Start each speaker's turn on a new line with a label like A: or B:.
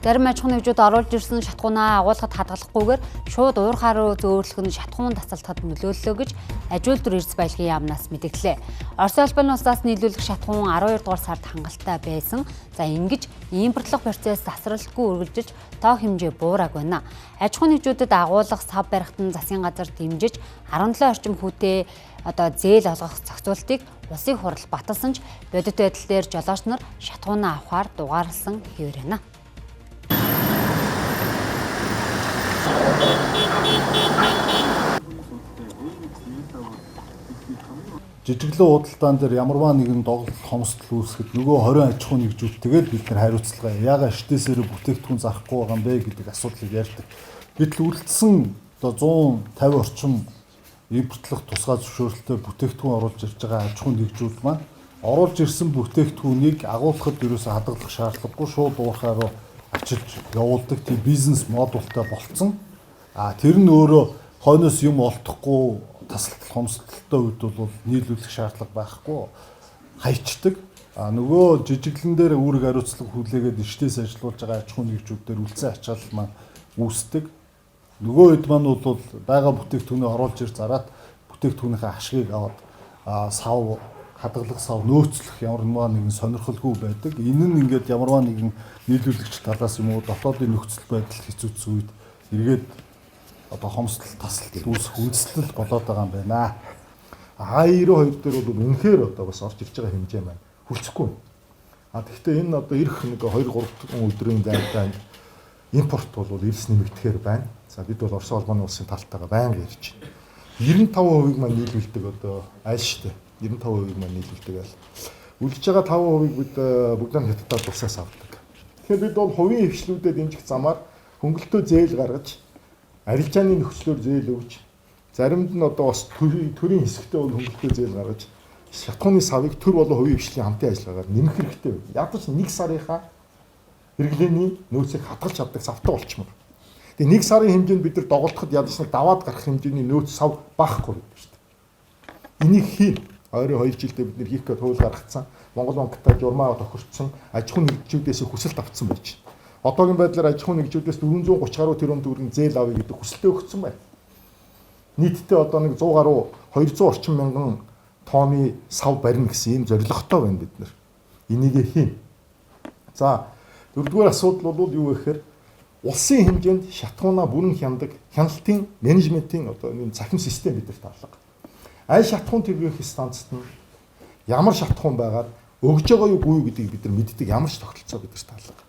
A: Зарим аж ахуйн нэгжүүд оруулж ирсэн шатхуунаа агуулгад хадгалахгүйгээр шууд уурхаа руу зөөрлөх нь шатхуун тасалдахад нөлөөллөө гэж аж үйлдвэр эрдэс баялагын яамнаас мэдээллээ. Оросын албаны улсаас нийлүүлэх шатхуун 12 дугаар сард хангалттай байсан. За ингэж импортлох процесс тасралтгүй үргэлжилж тоо хэмжээ буураг байна. Аж ахуйн нэгжүүдэд агуулга сав барихтан засгийн газар дэмжиж 17 орчим хүүтэй зээл олгох зохицуултыг улсын хурал баталсан ч бодит байдал дээр жолооч нар шатхуунаа авахаар дугаарлсан хэвээр байна.
B: Жижиглэн худалдаан дээр ямарваа нэгэн доголдол хомсдол үүсгэхэд нөгөө 20 аж ахуйн нэгжүүдтэйгээ бид нар хариуцлага яагаад штээсээр бүтээгдэхүүн зарахгүй байгаа юм бэ гэдэг асуудлыг ярьдаг. Гэтэл үлдсэн 150 орчим импортлох тусгай зөвшөөрөлтөй бүтээгдэхүүн оруулж ирж байгаа аж ахуйн нэгжүүд маань оруулж ирсэн бүтээгдэхүүнийг агуулгад ерөөсө хадгалах шаардлагагүй шууд уурхай руу ачилж явуулдаг тийм бизнес модултай болцсон. Тэр нь өөрөө хойноос юм олдохгүй тасалдал хомсдолтой үед бол нийлүүлэх шаардлага байхгүй хайчдаг. Нөгөө жижиглэн дээр үүрэг хариуцлага хүлээгээд ичтээс ажиллуулж байгаа аж ахуйн нэгжүүдээр үлцэн ачаалал маань үүсдэг. Нөгөө хэд маань бол байгаа бүтээгдэхүүнээ оруулж ир зараад бүтээгдэхүүнийхээ ашгийг аваад сав хадгалах сав нөөцлөх ямарваа нэгэн сонирхолгүй байдаг. Энэ нь ингээд ямарваа нэгэн нийлүүлэгч талаас юм уу дотоодын нөхцөл байдал хэцүүц үед эргээд хомсдол тасалдал үүсэх үйлслэл болоод байгаа юм байна. А92 дээр бол үнэхээр бас орж ирж байгаа хэмжээ маань хүрцэхгүй. Тэгэхдээ энэ ирэх нэг 2-3 өдрийн зайтай импорт бол эрс нэмэгдэхээр байна. За бид бол Орос улбаны улсын талтайгаа байнга ярьж байна. 95% маань нийлүүлдэг айл штэ. 95% маань нийлүүлдэг айл. Үлдэж байгаа 5% бид бүгд нь хятадд усаас авдаг. Тэгэхээр бид бол хувийн хвшлүүдэд дэмжих замаар хөнгөлтөө зээл гаргаж арилжааны нөхцлөөр зээл өгч заримд нь бас төрийн хэсэгтээ бол хөнгөлтөө зээл гаргаж шатхууны савыг төр болон хувийн хвшлийн хамтын ажиллагаагаар нэмэх хэрэгтэй байна. Ядаж нэг сарынхаа хэрэглээний нөөцийг хадгалж чаддаг савтай болчмоор. Тэгээ нэг сарын хэмжээнд бид нар доголдоход ядаж нэг даваад гарах хэмжээний нөөц сав багхгүй байдаг шүү дээ. Энийг хийн. 22 жилдээ бид нар хийх гэж хууль гаргацсан. Монгол банктай журмаа тохирчсон аж ахуйн нэгжүүдээс хүсэлт авсан байж байна. Одоогийн байдлаар аж ахуйн нэгжүүдээс 430 гаруй тэрбум төгрөгийн зээл авъя гэдэг хүсэлтээ өгсөн байна. Нийтдээ нэг 100 гаруй 200 орчим мянган тонны сав барина гэсэн ийм зорилготой байна бид нар. Энийг хийн. За, дөрөвдүгээр асуудал бол юу гэхээр улсын хэмжээнд шатхуунаа бүрэн хяндаг хяналтын менежментийн энэ цахим систем бидэрт алга. Аль шатхуун тэргүүх станцт нь ямар шатхуун байгаад өгж байгаа юу гүй гэдгийг бид нар мэддэг ямар ч тогтолцоо бидэрт алга.